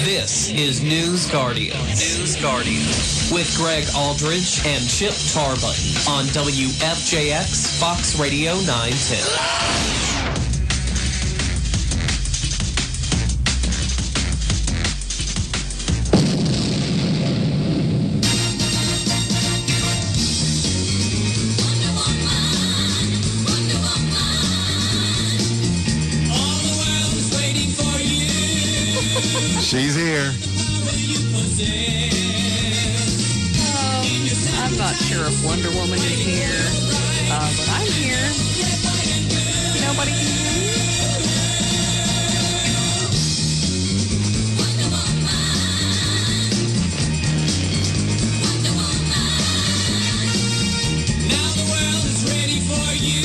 This is News Guardian. News Guardian. With Greg Aldridge and Chip Tarbutton on WFJX Fox Radio 910. She's here. I'm not sure if Wonder Woman is here, but I'm here. Nobody can hear me. Now the world is ready for you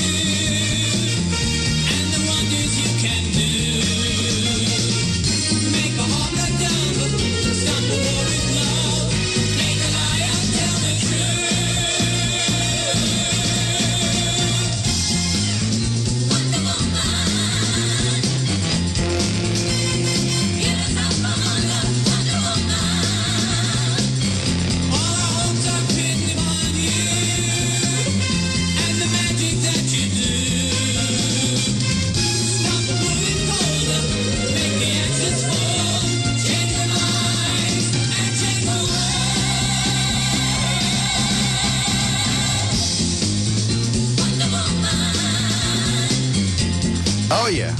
and the wonders you can do. Make a heart let down, stop the war with love. Make a lie out, tell the all our hopes are pinned upon you and the magic that you do. Stop the moving colder, make the answers fall, change the minds and change the world. Oh, yeah.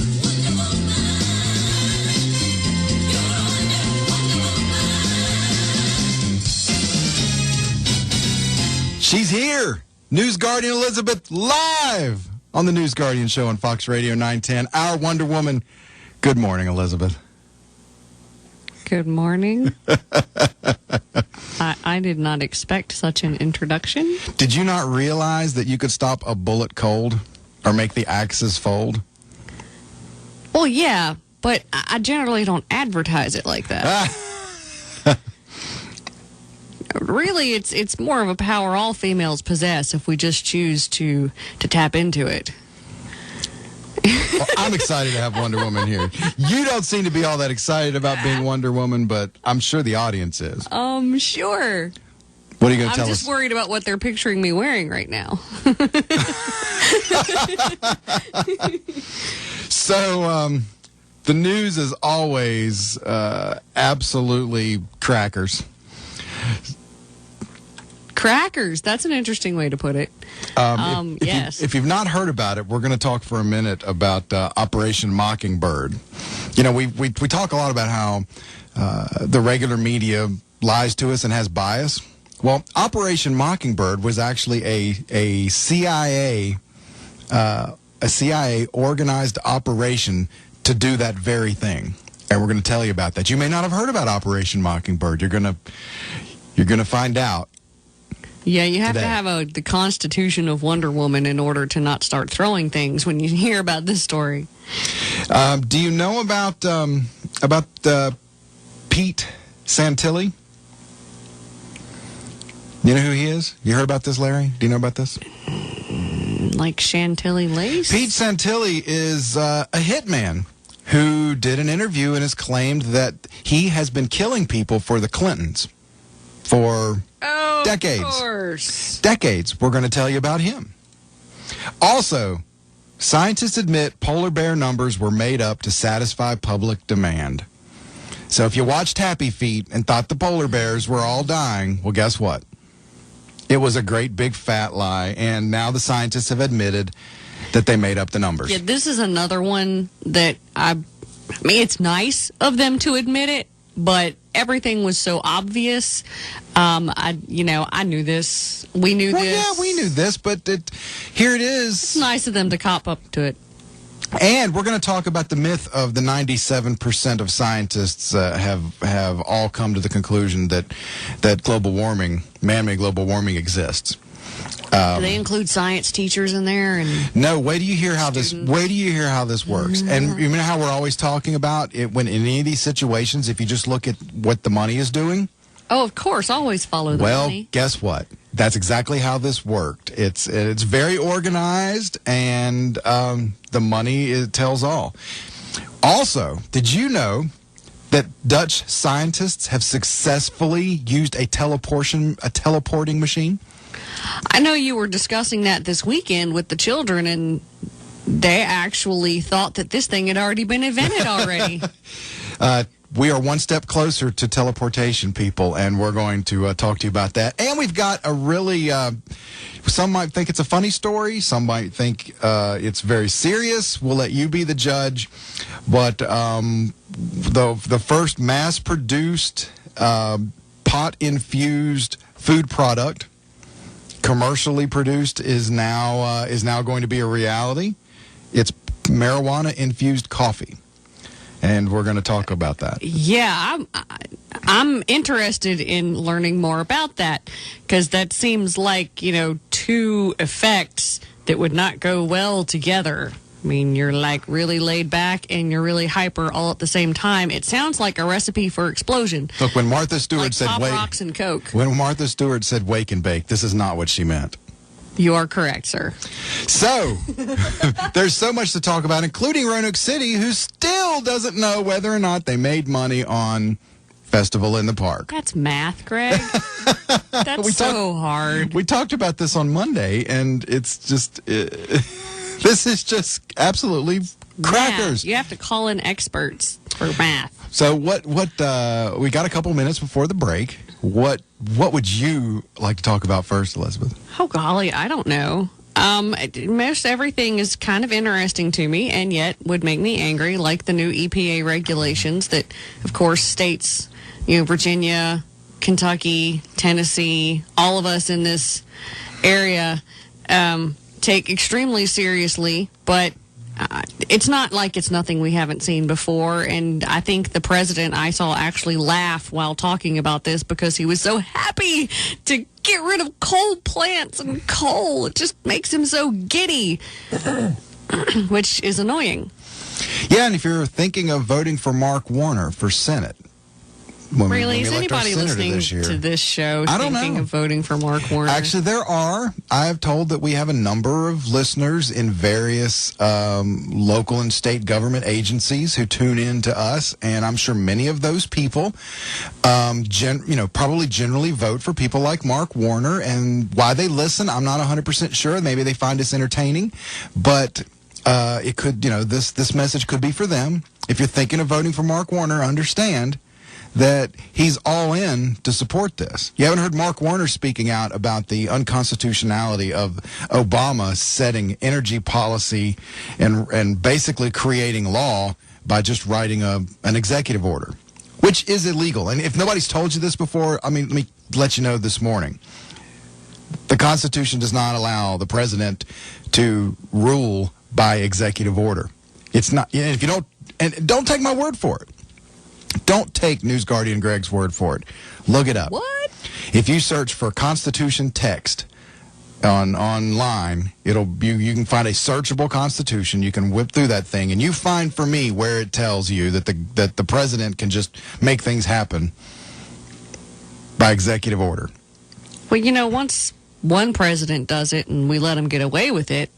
She's here. News Guardian Elizabeth live on the News Guardian show on Fox Radio 910. Our Wonder Woman. Good morning, Elizabeth. Good morning. I did not expect such an introduction. Did you not realize that you could stop a bullet cold or make the axes fold? Well, yeah, but I generally don't advertise it like that. Really, it's more of a power all females possess if we just choose to tap into it. Well, I'm excited to have Wonder Woman here. You don't seem to be all that excited about being Wonder Woman, but I'm sure the audience is. Sure. What are you going to tell I'm us? just worried about what they're picturing me wearing right now. So, the news is always absolutely crackers. Crackers. That's an interesting way to put it. Yes. If you've not heard about it, we're going to talk for a minute about Operation Mockingbird. You know, we talk a lot about how the regular media lies to us and has bias. Well, Operation Mockingbird was actually a CIA organized operation to do that very thing, and we're going to tell you about that. You may not have heard about Operation Mockingbird. You're going to find out. Yeah, you have today. to have the Constitution of Wonder Woman in order to not start throwing things when you hear about this story. Do you know about Pete Santilli? You know who he is? You heard about this, Larry? Do you know about this? Like Chantilly lace? Pete Santilli is a hitman who did an interview and has claimed that he has been killing people for the Clintons for decades. Of course. Decades. We're going to tell you about him. Also, scientists admit polar bear numbers were made up to satisfy public demand. So if you watched Happy Feet and thought the polar bears were all dying, well, guess what? It was a great big fat lie, and now the scientists have admitted that they made up the numbers. Yeah, this is another one that I mean, it's nice of them to admit it, but everything was so obvious. I knew this. We knew this. Yeah, we knew this, but here it is. It's nice of them to cop up to it. And we're going to talk about the myth of the 97% of scientists have all come to the conclusion that global warming, man-made global warming, exists. Do they include science teachers in there? And no. Wait till you hear how this works. And you know how we're always talking about it when in any of these situations, if you just look at what the money is doing. Oh, of course, always follow the money. Well, guess what? That's exactly how this worked. It's very organized, and the money tells all. Also, did you know that Dutch scientists have successfully used a teleporting machine. I know you were discussing that this weekend with the children, and they actually thought that this thing had already been invented already. We are one step closer to teleportation, people, and we're going to talk to you about that. And we've got a really, some might think it's a funny story. Some might think it's very serious. We'll let you be the judge. But the first mass-produced pot-infused food product, commercially produced, is now going to be a reality. It's marijuana-infused coffee. And we're going to talk about that. Yeah, I'm interested in learning more about that, because that seems like, two effects that would not go well together. I mean, you're like really laid back and you're really hyper all at the same time. It sounds like a recipe for explosion. Look, when Martha Stewart like said Pop wake, Rocks and Coke. When Martha Stewart said wake and bake, this is not what she meant. You are correct, sir. So, there's so much to talk about, including Roanoke City, who still doesn't know whether or not they made money on Festival in the Park. That's math, Greg. That's so hard. We talked about this on Monday, and it's just, this is just absolutely crackers. Math. You have to call in experts for math. So what we got a couple minutes before the break. What would you like to talk about first, Elizabeth? Oh, golly, I don't know. Most everything is kind of interesting to me, and yet would make me angry, like the new EPA regulations that, of course, states, Virginia, Kentucky, Tennessee, all of us in this area take extremely seriously, but it's not like it's nothing we haven't seen before. And I think the president I saw actually laugh while talking about this because he was so happy to get rid of coal plants and coal. It just makes him so giddy, which is annoying. Yeah, and if you're thinking of voting for Mark Warner for Senate, Really? Is anybody listening to this show thinking of voting for Mark Warner? Actually, there are. I have told that we have a number of listeners in various local and state government agencies who tune in to us, and I'm sure many of those people, probably generally vote for people like Mark Warner. And why they listen, I'm not 100% sure. Maybe they find us entertaining, but it could, this message could be for them. If you're thinking of voting for Mark Warner, understand that he's all in to support this. You haven't heard Mark Warner speaking out about the unconstitutionality of Obama setting energy policy and basically creating law by just writing an executive order, which is illegal. And if nobody's told you this before, let me let you know this morning. The Constitution does not allow the president to rule by executive order. It's not. If you don't, and don't take my word for it. Don't take News Guardian Greg's word for it. Look it up. What? If you search for Constitution text online, you can find a searchable Constitution. You can whip through that thing, and you find for me where it tells you that the president can just make things happen by executive order. Well, once one president does it and we let him get away with it,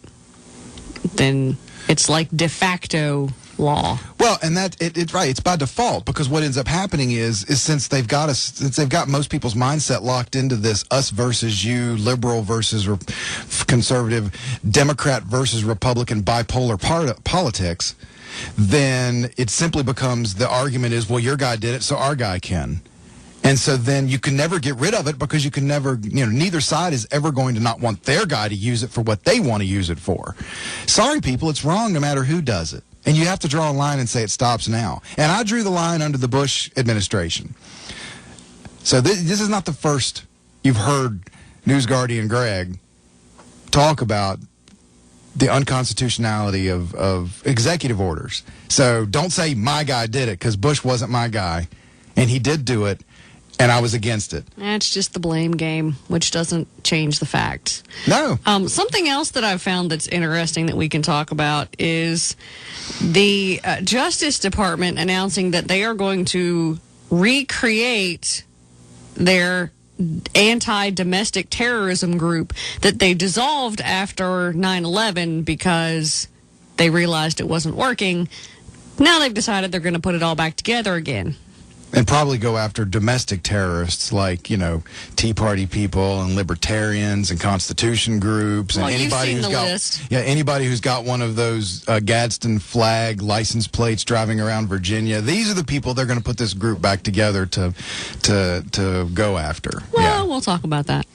then it's like de facto law. Well, and it's by default, because what ends up happening is since they've got most people's mindset locked into this us versus you, liberal versus conservative, Democrat versus Republican bipolar politics, then it simply becomes the argument is, well, your guy did it, so our guy can. And so then you can never get rid of it because you can never, neither side is ever going to not want their guy to use it for what they want to use it for. Sorry, people, it's wrong no matter who does it. And you have to draw a line and say it stops now. And I drew the line under the Bush administration. So this is not the first you've heard News Guardian Greg talk about the unconstitutionality of executive orders. So don't say my guy did it, because Bush wasn't my guy. And he did do it, and I was against it. That's just the blame game, which doesn't change the facts. No. Something else that I've found that's interesting that we can talk about is the Justice Department announcing that they are going to recreate their anti-domestic terrorism group that they dissolved after 9/11 because they realized it wasn't working. Now they've decided they're going to put it all back together again. And probably go after domestic terrorists like, Tea Party people and libertarians and Constitution groups and Well, you've anybody seen who's the got list. anybody who's got one of those Gadsden flag license plates driving around Virginia. These are the people they're going to put this group back together to go after. Well, we'll talk about that.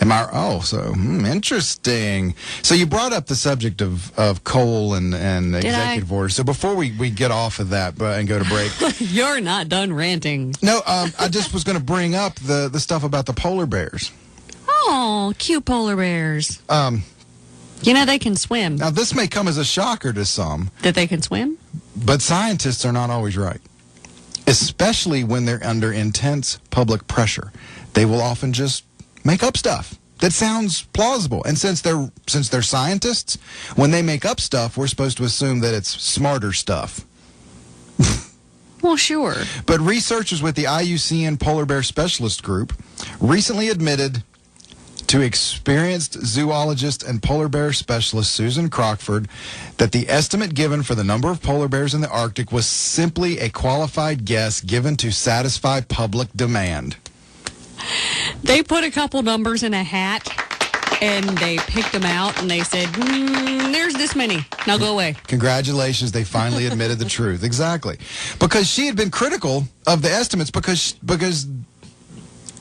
Interesting. So you brought up the subject of coal and executive orders. So before we get off of that and go to break. You're not done ranting. No, I just was going to bring up the stuff about the polar bears. Oh, cute polar bears. They can swim. Now, this may come as a shocker to some. That they can swim? But scientists are not always right, especially when they're under intense public pressure. They will often just make up stuff that sounds plausible. And since they're scientists, when they make up stuff, we're supposed to assume that it's smarter stuff. Well, sure. But researchers with the IUCN Polar Bear Specialist Group recently admitted to experienced zoologist and polar bear specialist Susan Crockford that the estimate given for the number of polar bears in the Arctic was simply a qualified guess given to satisfy public demand. They put a couple numbers in a hat, and they picked them out, and they said, there's this many. Now go away. Congratulations, they finally admitted the truth. Exactly. Because she had been critical of the estimates because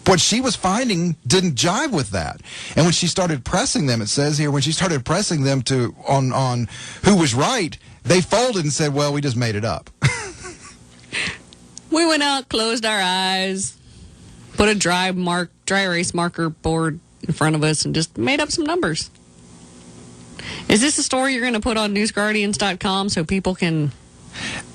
what she was finding didn't jive with that. And when she started pressing them, it says here, when she started pressing them on who was right, they folded and said, well, we just made it up. We went out, closed our eyes, put a dry erase marker board in front of us, and just made up some numbers. Is this a story you're going to put on newsguardians.com so people can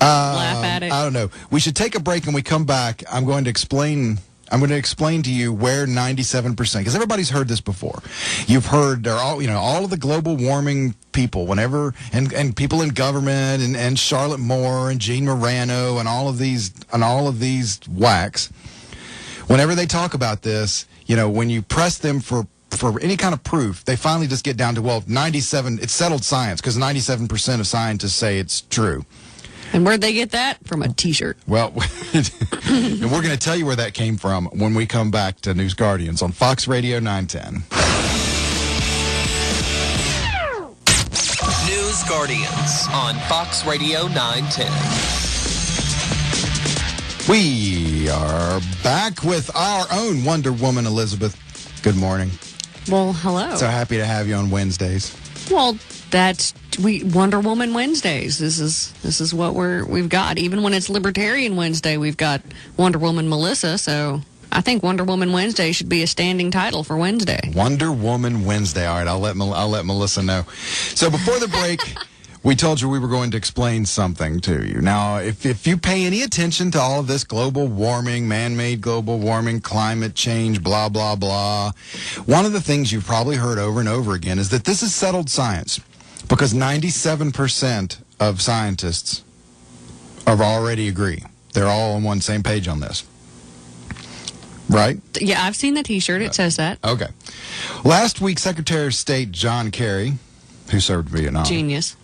laugh at it? I don't know. We should take a break, and we come back. I'm going to explain to you where 97%, because everybody's heard this before. You've heard all of the global warming people, and people in government and Charlotte Moore and Gene Morano and all of these whacks. Whenever they talk about this, when you press them for any kind of proof, they finally just get down to, 97, it's settled science, because 97% of scientists say it's true. And where'd they get that? From a T-shirt. Well, and we're going to tell you where that came from when we come back to News Guardians on Fox Radio 910. News Guardians on Fox Radio 910. We are back with our own Wonder Woman, Elizabeth. Good morning. Well, hello. So happy to have you on Wednesdays. Well, that's Wonder Woman Wednesdays. This is what we've got. Even when it's Libertarian Wednesday, we've got Wonder Woman Melissa. So I think Wonder Woman Wednesday should be a standing title for Wednesday. Wonder Woman Wednesday. All right, I'll let Melissa know. So before the break, we told you we were going to explain something to you. Now, if you pay any attention to all of this global warming, man-made global warming, climate change, blah, blah, blah, one of the things you've probably heard over and over again is that this is settled science, because 97% of scientists have already agree. They're all on one same page on this. Right? Yeah, I've seen the T-shirt. It says that. Okay. Last week, Secretary of State John Kerry, who served Vietnam, Genius,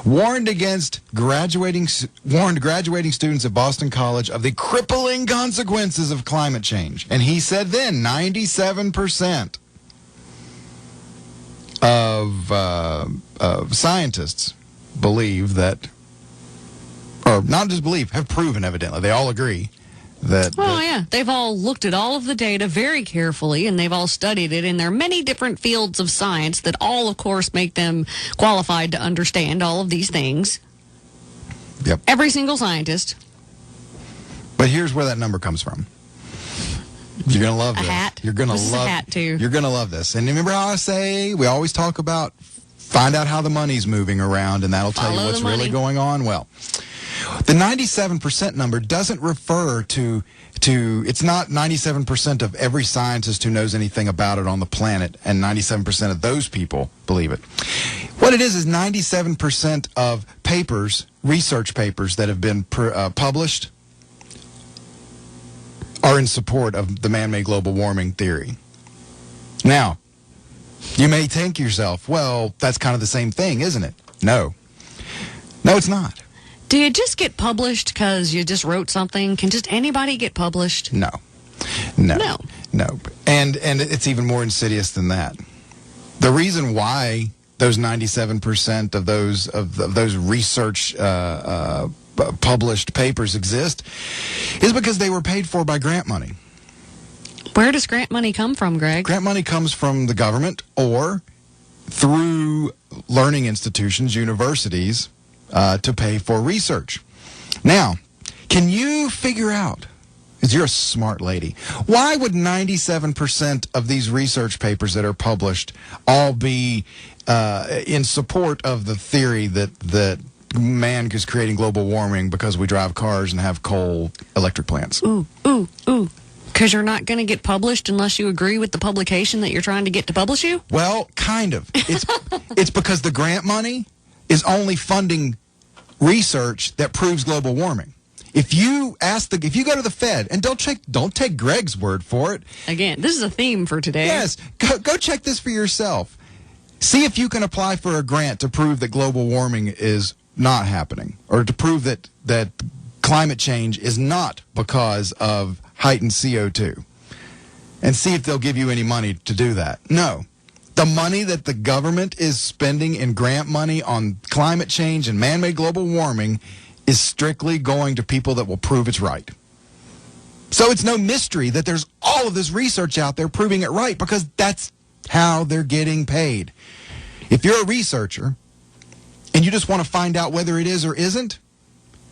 warned graduating students at Boston College of the crippling consequences of climate change. And he said then 97% of scientists believe that, or not just believe, have proven evidently, they all agree that... Well, yeah. They've all looked at all of the data very carefully, and they've all studied it in their many different fields of science that all, of course, make them qualified to understand all of these things. Yep. Every single scientist. But here's where that number comes from. You're going to love this. A hat. You're going to This love is a hat, too. You're going to love this. And remember how I say we always talk about find out how the money's moving around, and that'll tell you Follow what's the money. really going on? Well, the 97% number doesn't refer to it's not 97% of every scientist who knows anything about it on the planet, and 97% of those people believe it. What it is 97% of papers, research papers that have been published are in support of the man-made global warming theory. Now, you may think yourself, well, that's kind of the same thing, isn't it? No. No, it's not. Do you just get published because you just wrote something? Can just anybody get published? No. No. And it's even more insidious than that. The reason why those 97% of those research published papers exist is because they were paid for by grant money. Where does grant money come from, Greg? Grant money comes from the government or through learning institutions, universities, to pay for research. Now, can you figure out, because you're a smart lady, why would 97% of these research papers that are published all be in support of the theory that man is creating global warming because we drive cars and have coal electric plants? Ooh. Because you're not going to get published unless you agree with the publication that you're trying to get to publish you? Well, kind of. It's because the grant money is only funding research that proves global warming. If you go to the Fed, and don't take Greg's word for it. Again, this is a theme for today. Yes, go check this for yourself. See if you can apply for a grant to prove that global warming is not happening, or to prove that climate change is not because of heightened CO2. And see if they'll give you any money to do that. No. The money that the government is spending in grant money on climate change and man-made global warming is strictly going to people that will prove it's right. So it's no mystery that there's all of this research out there proving it right, because that's how they're getting paid. If you're a researcher and you just want to find out whether it is or isn't,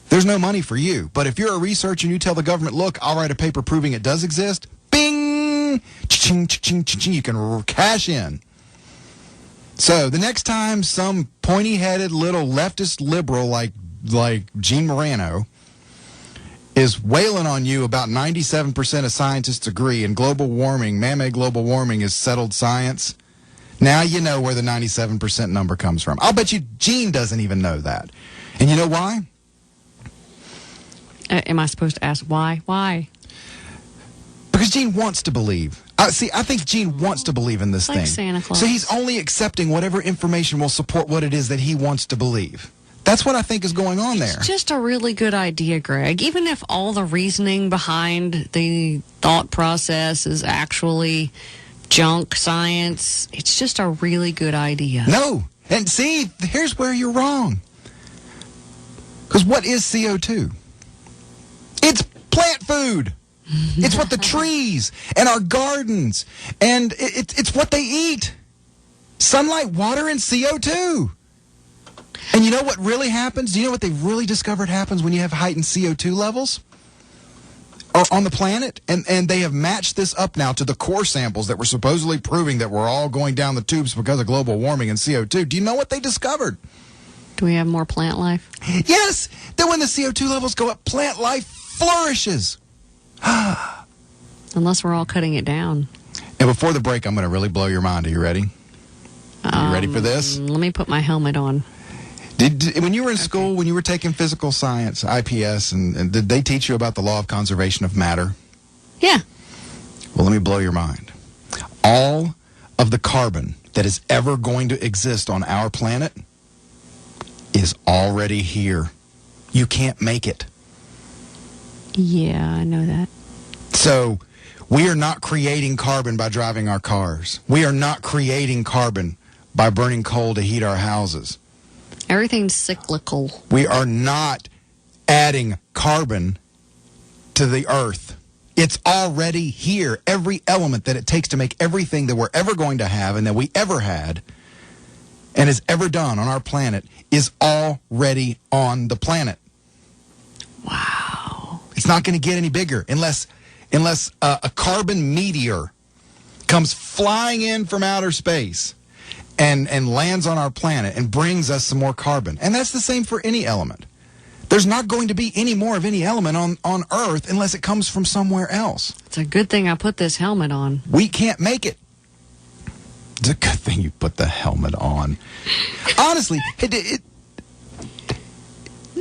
there's no money for you. But if you're a researcher and you tell the government, look, I'll write a paper proving it does exist, bing, cha-ching, cha-ching, cha-ching, you can cash in. So the next time some pointy-headed little leftist liberal like Gene Morano is wailing on you about 97% of scientists agree and global warming, man-made global warming is settled science, now you know where the 97% number comes from. I'll bet you Gene doesn't even know that. And you know why? Am I supposed to ask why? Why? Because Gene wants to believe. I think Gene wants to believe in this Like thing. Santa Claus. So he's only accepting whatever information will support what it is that he wants to believe. That's what I think is going on there. It's just a really good idea, Greg. Even if all the reasoning behind the thought process is actually junk science, it's just a really good idea. No. And see, here's where you're wrong. Because what is CO2? It's plant food. It's what the trees and our gardens, and it's what they eat. Sunlight, water, and CO2. And you know what really happens? Do you know what they really discovered happens when you have heightened CO2 levels on the planet? And they have matched this up now to the core samples that were supposedly proving that we're all going down the tubes because of global warming and CO2. Do you know what they discovered? Do we have more plant life? Yes, that when the CO2 levels go up, plant life flourishes. Unless we're all cutting it down. And before the break, I'm going to really blow your mind. Are you ready? Are you ready for this? Let me put my helmet on. When you were in school, when you were taking physical science, IPS, and did they teach you about the law of conservation of matter? Yeah. Well, let me blow your mind. All of the carbon that is ever going to exist on our planet is already here. You can't make it. Yeah, I know that. So we are not creating carbon by driving our cars. We are not creating carbon by burning coal to heat our houses. Everything's cyclical. We are not adding carbon to the earth. It's already here. Every element that it takes to make everything that we're ever going to have and that we ever had and has ever done on our planet is already on the planet. Wow. It's not going to get any bigger unless a carbon meteor comes flying in from outer space and lands on our planet and brings us some more carbon. And that's the same for any element. There's not going to be any more of any element on Earth unless it comes from somewhere else. It's a good thing I put this helmet on. We can't make it. It's a good thing you put the helmet on. Honestly,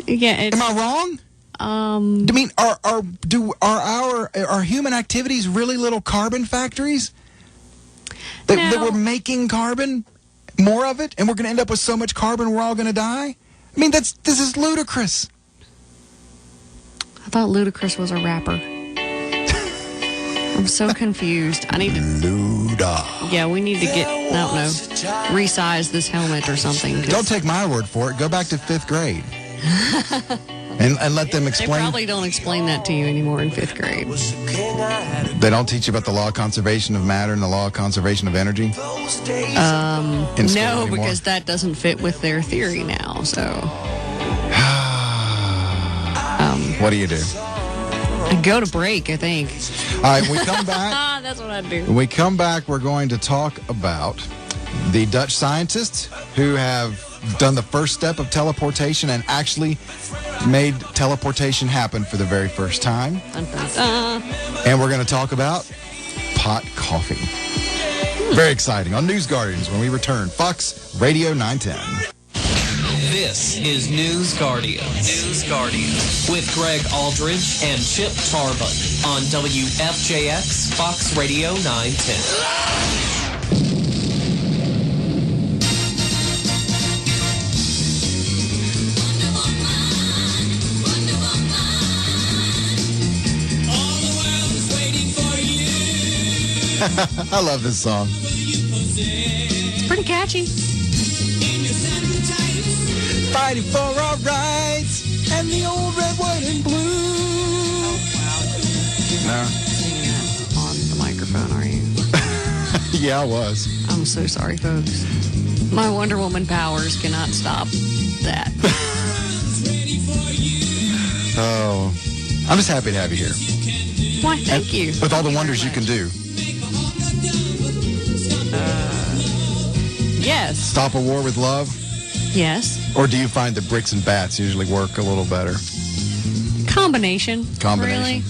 Yeah, it's, am I wrong? I mean, are human activities really little carbon factories? That we're making carbon, more of it, and we're going to end up with so much carbon we're all going to die? I mean, this is ludicrous. I thought Ludacris was a rapper. I'm so confused. I need to. Luda. Yeah, we need to get, I don't know, resize this helmet or something. 'cause Don't take my word for it. Go back to 5th grade. and let them They explain. probably don't explain that to you anymore in 5th grade. They don't teach you about the law of conservation of matter and the law of conservation of energy? In school No, anymore? because that doesn't fit with their theory now. So What do you do? I go to break, I think. All right, when we come back. Ah, that's what I do. When we come back, we're going to talk about the Dutch scientists who have done the first step of teleportation and actually made teleportation happen for the very first time. Dun, dun, dun. And we're going to talk about pot coffee. Very exciting. On News Guardians when we return. Fox Radio 910. This is News Guardians. News Guardians with Greg Aldridge and Chip Tarbun on WFJX Fox Radio 910. All the world's waiting for you. I love this song. It's pretty catchy. In your satin tights. Fighting for our rights and the old red, white, and blue. No. Singing that on the microphone, are you? Yeah, I was. I'm so sorry, folks. My Wonder Woman powers cannot stop that. Ready for you. Oh, I'm just happy to have you here. Why, thank you. With all the Thank you wonders you very can much. do. Yes. Stop a war with love? Yes. Or do you find that bricks and bats usually work a little better? Combination. Combination. Really.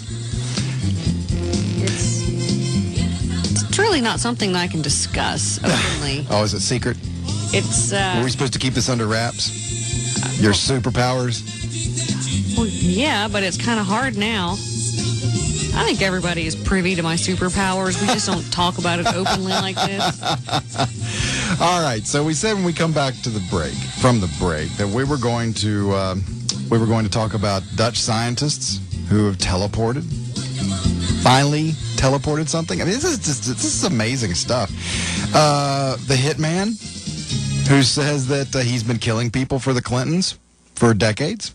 It's really not something that I can discuss openly. Oh, is it secret? It's, Were we supposed to keep this under wraps? Your superpowers? well, yeah, but it's kind of hard now. I think everybody is privy to my superpowers. We just don't talk about it openly like this. All right. So we said when we come back to the break, from the break, that we were going to talk about Dutch scientists who have teleported. Finally teleported something. I mean, this is amazing stuff. The hitman who says that he's been killing people for the Clintons for decades.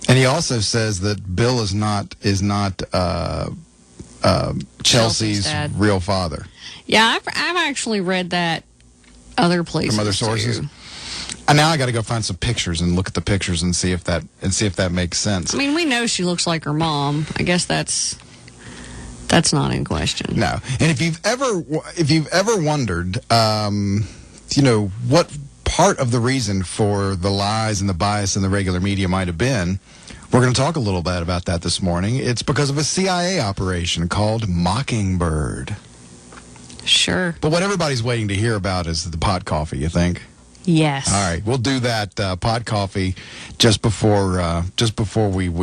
And he also says that Bill is not Chelsea's dad. real father. Yeah, I've actually read that other places From other sources. too. And now I got to go find some pictures and look at the pictures and see if that makes sense. I mean, we know she looks like her mom. I guess that's not in question. No. And if you've ever wondered, what part of the reason for the lies and the bias in the regular media might have been, we're going to talk a little bit about that this morning. It's because of a CIA operation called Mockingbird. Sure. But what everybody's waiting to hear about is the pot coffee, you think? Yes. All right, we'll do that pot coffee just before we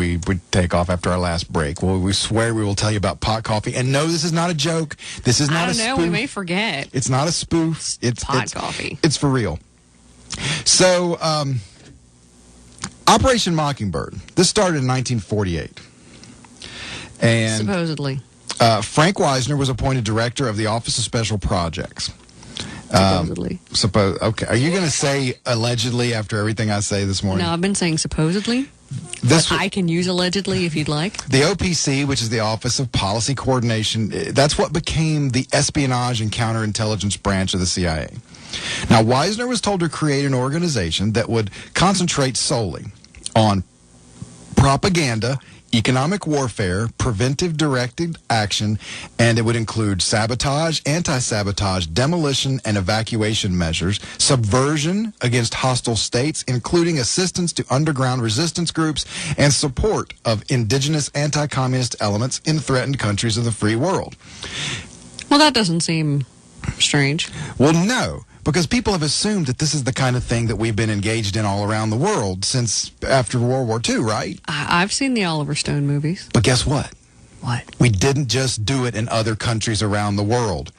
take off after our last break. We swear we will tell you about pot coffee. And no, this is not a joke. This is not I a don't spoof. know. We may forget. It's not a spoof. It's pot coffee. It's for real. So, Operation Mockingbird. This started in 1948, and Supposedly. Frank Wisner was appointed director of the Office of Special Projects. Supposedly. Okay. Are you going to say allegedly after everything I say this morning? No, I've been saying supposedly. This I can use allegedly if you'd like. The OPC, which is the Office of Policy Coordination, that's what became the espionage and counterintelligence branch of the CIA. Now, Wisner was told to create an organization that would concentrate solely on propaganda, economic warfare, preventive directed action, and it would include sabotage, anti-sabotage, demolition and evacuation measures, subversion against hostile states, including assistance to underground resistance groups, and support of indigenous anti-communist elements in threatened countries of the free world. Well, that doesn't seem strange. Well, no, because people have assumed that this is the kind of thing that we've been engaged in all around the world since after World War II, right? I've seen the Oliver Stone movies. But guess what? What? We didn't just do it in other countries around the world.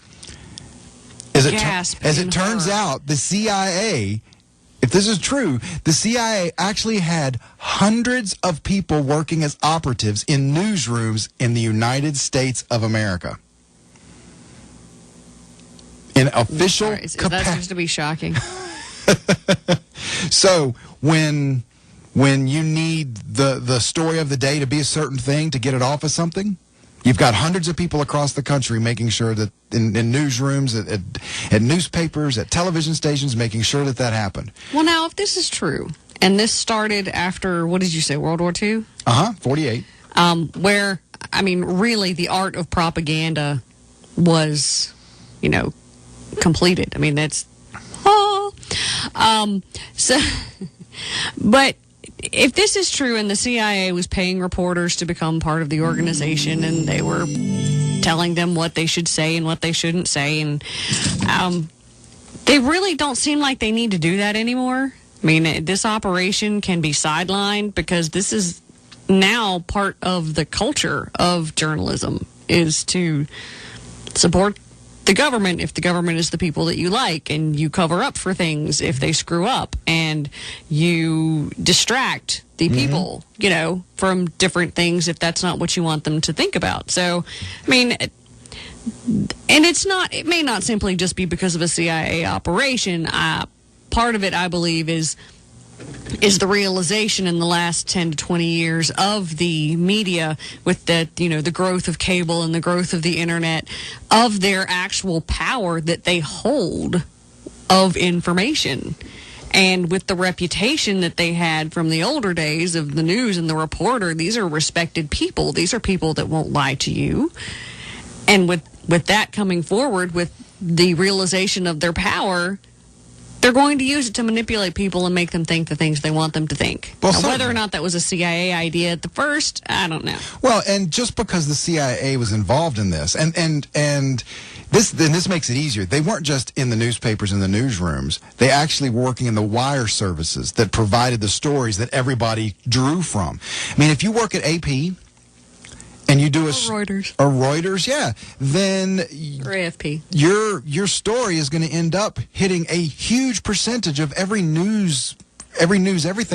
As it Gasp turns in horror. out, the CIA if this is true, the CIA actually had hundreds of people working as operatives in newsrooms in the United States of America. In official Sorry, is that supposed to be shocking? So when you need the story of the day to be a certain thing to get it off of something, you've got hundreds of people across the country making sure that in newsrooms, at newspapers, at television stations, making sure that happened. Well, now, if this is true, and this started after, what did you say, World War II? 48. Where, I mean, really the art of propaganda was, completed. I mean, that's, but if this is true and the CIA was paying reporters to become part of the organization and they were telling them what they should say and what they shouldn't say, and they really don't seem like they need to do that anymore. I mean, this operation can be sidelined because this is now part of the culture of journalism, is to support the government if the government is the people that you like, and you cover up for things if they screw up, and you distract the people, from different things if that's not what you want them to think about. So, I mean, and it may not simply just be because of a CIA operation. Part of it, I believe, is the realization in the last 10 to 20 years of the media, with the growth of cable and the growth of the internet, of their actual power that they hold of information. And with the reputation that they had from the older days of the news and the reporter, these are respected people. These are people that won't lie to you. And with that coming forward, with the realization of their power, they're going to use it to manipulate people and make them think the things they want them to think. Well, now, whether or not that was a CIA idea at the first, I don't know. Well, and just because the CIA was involved in this, and this makes it easier. They weren't just in the newspapers and the newsrooms. They actually were working in the wire services that provided the stories that everybody drew from. I mean, if you work at AP and you do Reuters, yeah, then or AFP, your story is going to end up hitting a huge percentage of everything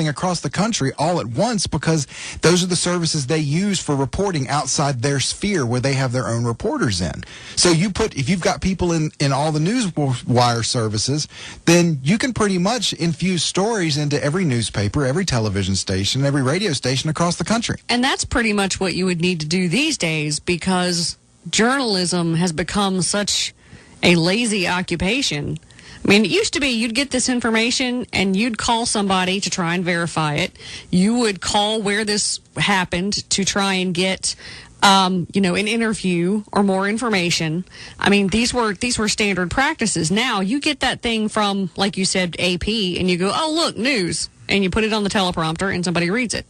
across the country all at once, because those are the services they use for reporting outside their sphere where they have their own reporters in. So if you've got people in all the news wire services, then you can pretty much infuse stories into every newspaper, every television station, every radio station across the country. And that's pretty much what you would need to do these days, because journalism has become such a lazy occupation. I mean, it used to be you'd get this information and you'd call somebody to try and verify it. You would call where this happened to try and get, an interview or more information. I mean, these were standard practices. Now you get that thing from, like you said, AP, and you go, oh, look, news. And you put it on the teleprompter and somebody reads it.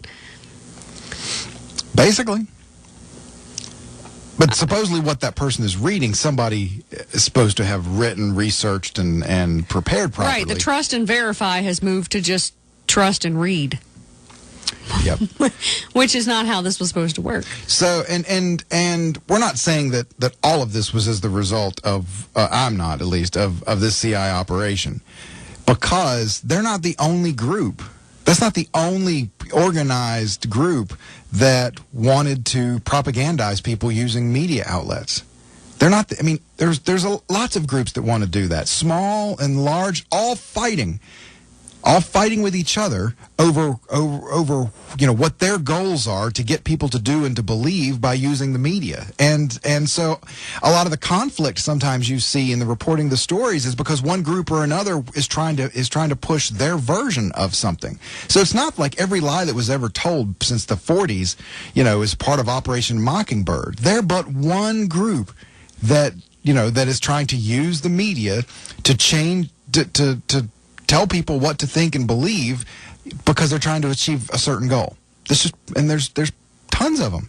Basically. But supposedly what that person is reading, somebody is supposed to have written, researched, and prepared properly. Right. The trust and verify has moved to just trust and read. Yep. Which is not how this was supposed to work. So, and we're not saying that all of this was as the result of, I'm not at least, of this CI operation. Because they're not the only group. That's not the only organized group that wanted to propagandize people using media outlets. They're not. There's lots of groups that want to do that, small and large, all fighting with each other over what their goals are to get people to do and to believe by using the media. And so a lot of the conflict sometimes you see in the reporting the stories is because one group or another is trying to push their version of something. So it's not like every lie that was ever told since the 40s, is part of Operation Mockingbird. They're but one group that is trying to use the media to change to tell people what to think and believe because they're trying to achieve a certain goal. There's tons of them.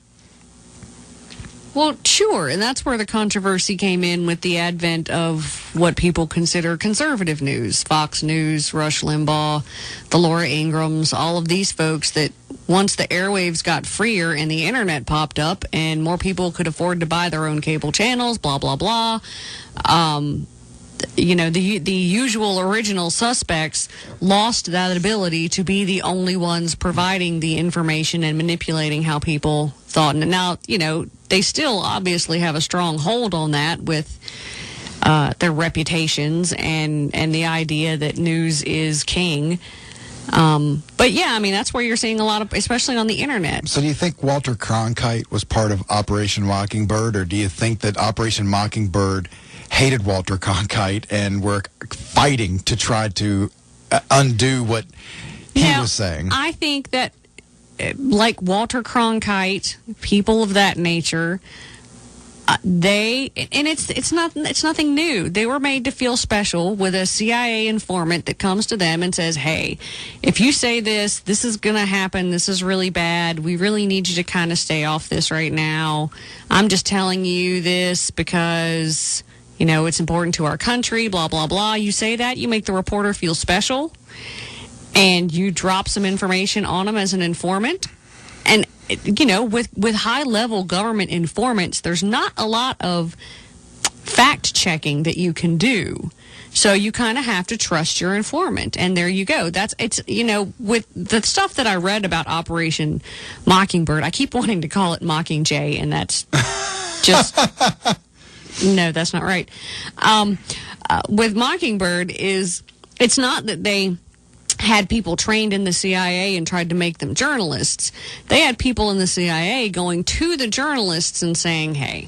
Well, sure, and that's where the controversy came in with the advent of what people consider conservative news. Fox News, Rush Limbaugh, the Laura Ingrams, all of these folks that once the airwaves got freer and the internet popped up and more people could afford to buy their own cable channels, blah, blah, blah, the usual original suspects lost that ability to be the only ones providing the information and manipulating how people thought. And now, they still obviously have a strong hold on that with their reputations and the idea that news is king. But yeah, I mean, that's where you're seeing a lot of, especially on the internet. So do you think Walter Cronkite was part of Operation Mockingbird, or do you think that Operation Mockingbird hated Walter Cronkite and were fighting to try to undo what he was saying? I think that, like Walter Cronkite, people of that nature, it's nothing new. They were made to feel special with a CIA informant that comes to them and says, "Hey, if you say this, this is going to happen. This is really bad. We really need you to kind of stay off this right now. I'm just telling you this because, it's important to our country, blah, blah, blah." You say that, you make the reporter feel special, and you drop some information on him as an informant. And with high-level government informants, there's not a lot of fact-checking that you can do. So you kind of have to trust your informant. And there you go. With the stuff that I read about Operation Mockingbird, I keep wanting to call it Mockingjay, and that's just... No, that's not right. With Mockingbird it's not that they had people trained in the CIA and tried to make them journalists. They had people in the CIA going to the journalists and saying, "Hey,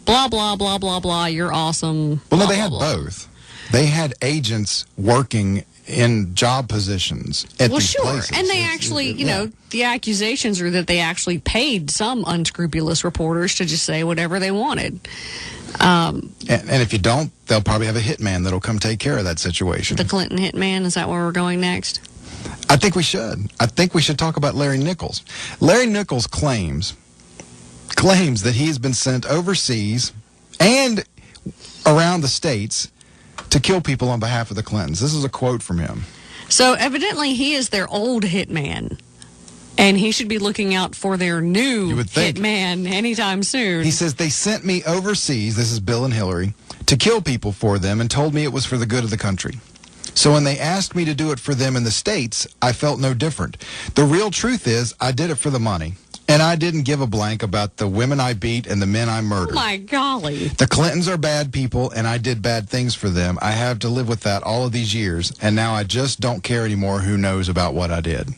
blah, blah, blah, blah, blah, you're awesome." Well, no, blah, they blah, had blah. both. They had agents working in job positions at these places. And they actually, the accusations are that they actually paid some unscrupulous reporters to just say whatever they wanted. And if you don't, they'll probably have a hitman that'll come take care of that situation. The Clinton hitman, is that where we're going next? I think we should. I think we should talk about Larry Nichols. Larry Nichols claims that he has been sent overseas and around the states to kill people on behalf of the Clintons. This is a quote from him. So evidently he is their old hitman, and he should be looking out for their new hitman anytime soon. He says, "They sent me overseas," this is Bill and Hillary, "to kill people for them and told me it was for the good of the country. So when they asked me to do it for them in the States, I felt no different. The real truth is I did it for the money. And I didn't give a blank about the women I beat and the men I murdered. Oh, my golly. The Clintons are bad people, and I did bad things for them. I have to live with that all of these years, and now I just don't care anymore who knows about what I did."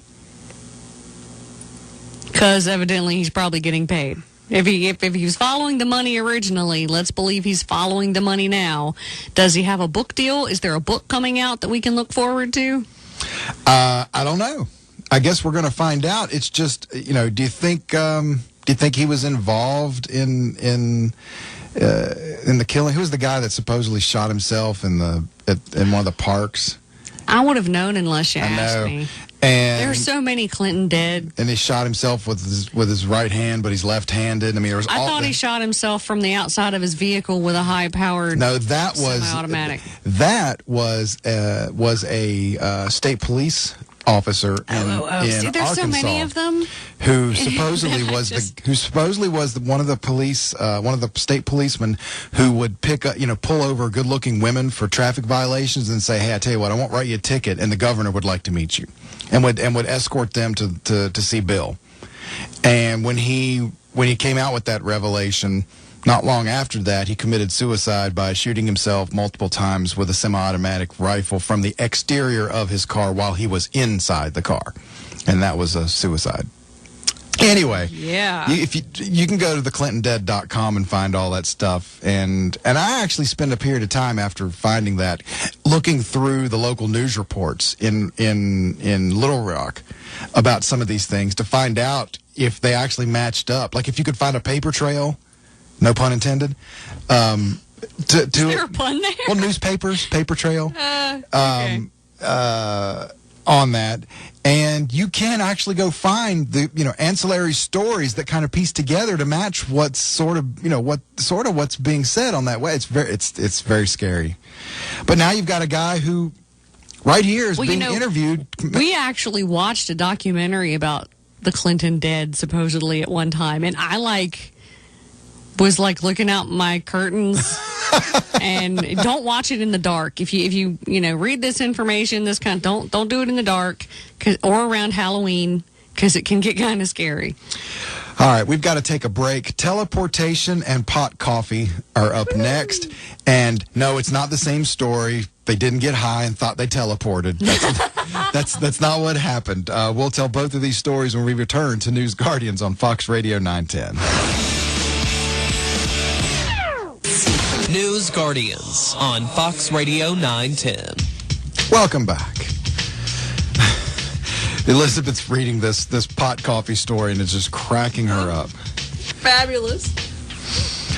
Because evidently he's probably getting paid. If he was following the money originally, let's believe he's following the money now. Does he have a book deal? Is there a book coming out that we can look forward to? I don't know. I guess we're going to find out. It's just, do you think he was involved in the killing? Who was the guy that supposedly shot himself in one of the parks? I would have known unless you asked me. And there are so many Clinton dead. And he shot himself with his right hand, but he's left-handed. I mean, I thought he shot himself from the outside of his vehicle with a high-powered semi-automatic. That was a state police officer in See, there's Arkansas, so many of them, who supposedly was one of the state policemen who would pull over good-looking women for traffic violations and say, "Hey, I tell you what, I won't write you a ticket, and the governor would like to meet you," and would escort them to see Bill. And when he came out with that revelation, not long after that, he committed suicide by shooting himself multiple times with a semi-automatic rifle from the exterior of his car while he was inside the car. And that was a suicide. Anyway, yeah. You can go to theclintondead.com and find all that stuff. And I actually spent a period of time after finding that looking through the local news reports in Little Rock about some of these things to find out if they actually matched up. Like if you could find a paper trail, no pun intended. Is there a pun there? Well, newspapers, paper trail. Okay. On that, and you can actually go find the ancillary stories that kind of piece together to match what's what's being said on that way. It's very scary. But now you've got a guy who right here is being interviewed. We actually watched a documentary about the Clinton dead supposedly at one time, and I was looking out my curtains And don't watch it in the dark. If you read this information, don't do it in the dark or around Halloween, because it can get kind of scary. All right, we've got to take a break. Teleportation and pot coffee are up next. And no, it's not the same story. They didn't get high and thought they teleported. That's not what happened. We'll tell both of these stories when we return to News Guardians on Fox Radio 910. News Guardians on Fox Radio 910. Welcome back. Elizabeth's reading this pot coffee story, and it's just cracking her up. Fabulous.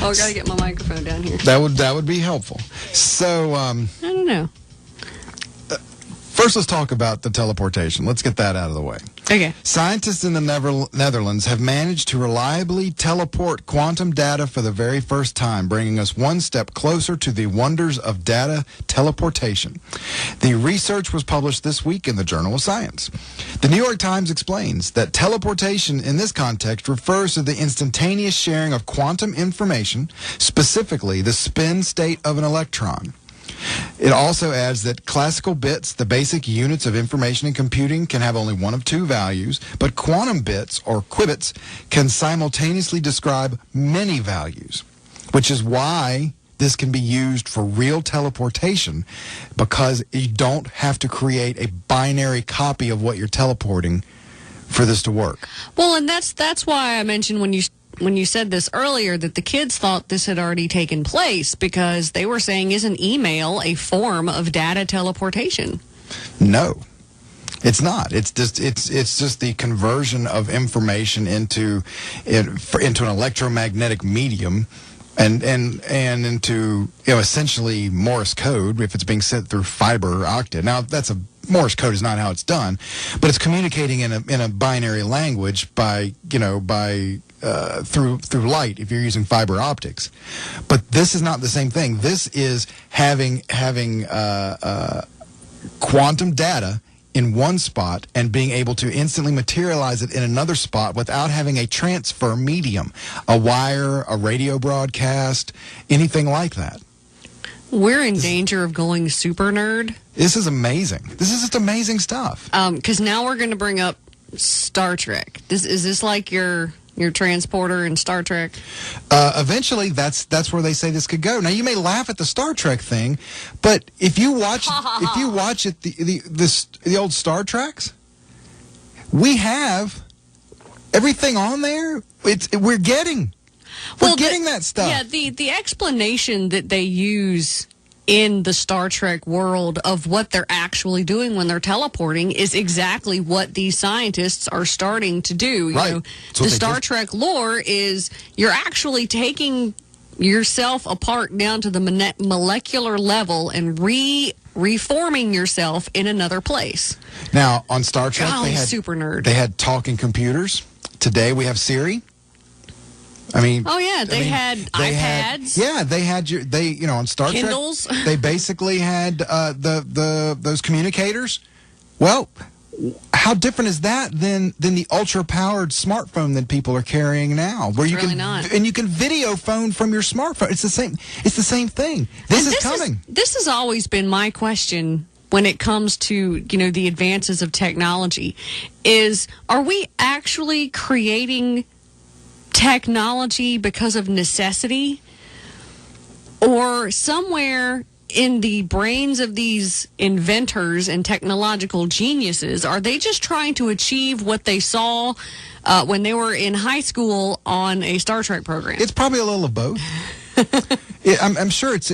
Oh, I gotta get my microphone down here. That would be helpful. So, I don't know. First, let's talk about the teleportation. Let's get that out of the way. Okay. Scientists in the Netherlands have managed to reliably teleport quantum data for the very first time, bringing us one step closer to the wonders of data teleportation. The research was published this week in the Journal of Science. The New York Times explains that teleportation in this context refers to the instantaneous sharing of quantum information, specifically the spin state of an electron. It also adds that classical bits, the basic units of information in computing, can have only one of two values, but quantum bits, or qubits, can simultaneously describe many values, which is why this can be used for real teleportation, because you don't have to create a binary copy of what you're teleporting for this to work. Well, and that's why I mentioned when you said this earlier that the kids thought this had already taken place, because they were saying, isn't email a form of data teleportation? No, it's not. It's just the conversion of information into an electromagnetic medium, and into essentially Morse code if it's being sent through fiber or octet. Now Morse code is not how it's done, but it's communicating in a binary language by through light if you're using fiber optics. But this is not the same thing. This is having quantum data in one spot and being able to instantly materialize it in another spot without having a transfer medium, a wire, a radio broadcast, anything like that. We're in danger of going super nerd. This is amazing. This is just amazing stuff. Because now we're going to bring up Star Trek. Is this like your transporter in Star Trek? Eventually, that's where they say this could go. Now, you may laugh at the Star Trek thing, but if you watch it, the old Star Treks, we have everything on there. We're getting that stuff. Yeah, the explanation that they use in the Star Trek world of what they're actually doing when they're teleporting is exactly what these scientists are starting to do. Right. The Star Trek lore is you're actually taking yourself apart down to the molecular level and reforming yourself in another place. Now, on Star Trek, they had super nerd. They had talking computers. Today, we have Siri. I mean, they had iPads. They had on Star Kindles. Trek, they basically had those communicators. Well, how different is that than the ultra powered smartphone that people are carrying now, where you can video phone from your smartphone? It's the same. It's the same thing. This is coming. This has always been my question when it comes to the advances of technology. Are we actually creating technology because of necessity, or somewhere in the brains of these inventors and technological geniuses, are they just trying to achieve what they saw when they were in high school on a Star Trek program? It's probably a little of both. I'm sure it's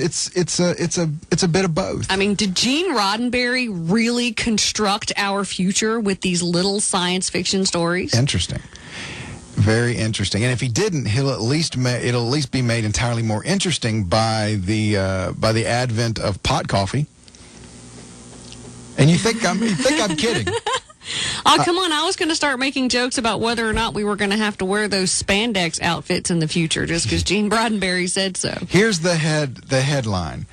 a bit of both. I mean, did Gene Roddenberry really construct our future with these little science fiction stories? Interesting. Very interesting. And if he didn't, it'll at least be made entirely more interesting by the advent of pot coffee. And you think I'm kidding? Oh, come on. I was going to start making jokes about whether or not we were going to have to wear those spandex outfits in the future just because Gene Roddenberry said so. Here's the headline.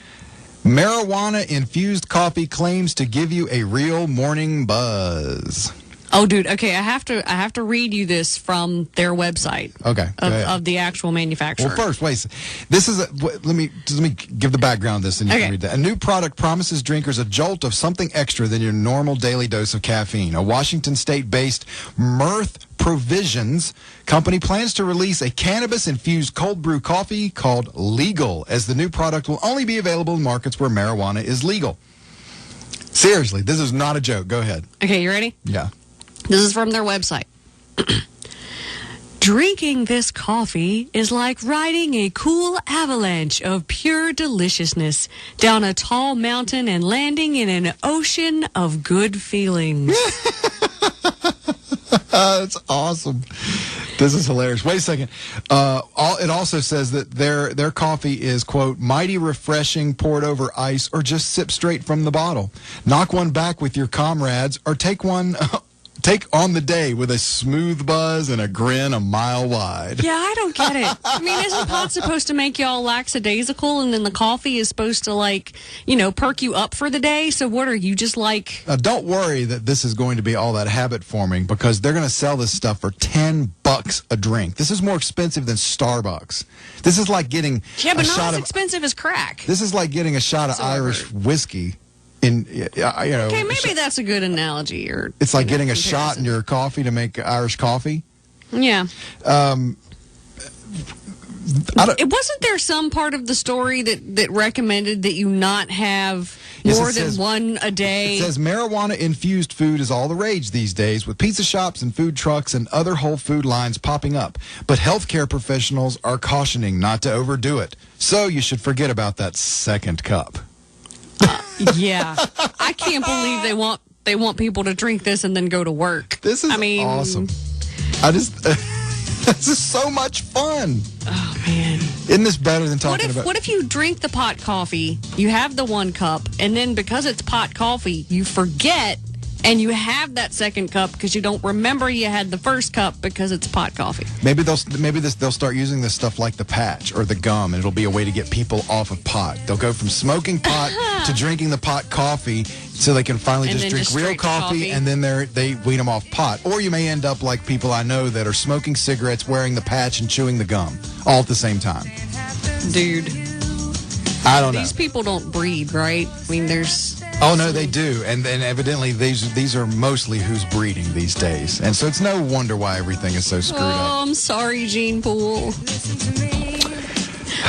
Marijuana-infused coffee claims to give you a real morning buzz. Oh, dude. Okay, I have to read you this from their website. Okay, go ahead. Of the actual manufacturer. Well, first, wait. This is let me give the background of this, and you Okay. can read that. A new product promises drinkers a jolt of something extra than your normal daily dose of caffeine. A Washington State-based Mirth Provisions company plans to release a cannabis-infused cold brew coffee called Legal, as the new product will only be available in markets where marijuana is legal. Seriously, this is not a joke. Go ahead. Okay, you ready? Yeah. This is from their website. Drinking this coffee is like riding a cool avalanche of pure deliciousness down a tall mountain and landing in an ocean of good feelings. That's awesome. This is hilarious. Wait a second. It also says that their coffee is, quote, mighty refreshing, poured over ice, or just sip straight from the bottle. Knock one back with your comrades, or take on the day with a smooth buzz and a grin a mile wide. Yeah, I don't get it. I mean, isn't pot supposed to make y'all lackadaisical, and then the coffee is supposed to, like, perk you up for the day? So what are you, just like... Don't worry that this is going to be all that habit forming, because they're going to sell this stuff for $10 a drink. This is more expensive than Starbucks. This is like getting Yeah, but a not shot as of... expensive as crack. This is like getting a shot of That's what I've Irish heard. whiskey. Okay, Maybe that's a good analogy. Or it's like getting a comparison. shot in your coffee to make Irish coffee. Yeah. I don't, It wasn't there some part of the story that recommended that you not have Yes, more it than says- one a day? It says marijuana-infused food is all the rage these days, with pizza shops and food trucks and other whole food lines popping up. But healthcare professionals are cautioning not to overdo it. So you should forget about that second cup. Yeah, I can't believe they want people to drink this and then go to work. This is awesome. This is so much fun. Oh man, Isn't this better than talking about? what if you drink the pot coffee, you have the one cup, and then because it's pot coffee, you forget and you have that second cup because you don't remember you had the first cup because it's pot coffee. Maybe they'll start using this stuff like the patch or the gum, and it'll be a way to get people off of pot. They'll go from smoking pot to drinking the pot coffee, so they can finally And just then drink just real straight coffee, coffee. and then they wean them off pot. Or you may end up like people I know that are smoking cigarettes, wearing the patch, and chewing the gum all at the same time. Dude, I don't know. these people don't breed, right? I mean, there's... Oh no, they do, and evidently these are mostly who's breeding these days, and so it's no wonder why everything is so screwed up. Oh, I'm sorry, Gene Poole.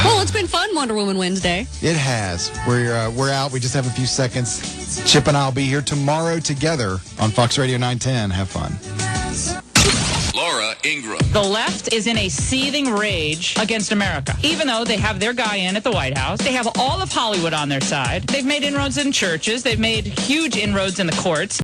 Well, it's been fun, Wonder Woman Wednesday. It has. We're out. We just have a few seconds. Chip and I'll be here tomorrow together on Fox Radio 910. Have fun. Laura Ingram. The left is in a seething rage against America. Even though they have their guy in at the White House, they have all of Hollywood on their side. They've made inroads in churches. They've made huge inroads in the courts.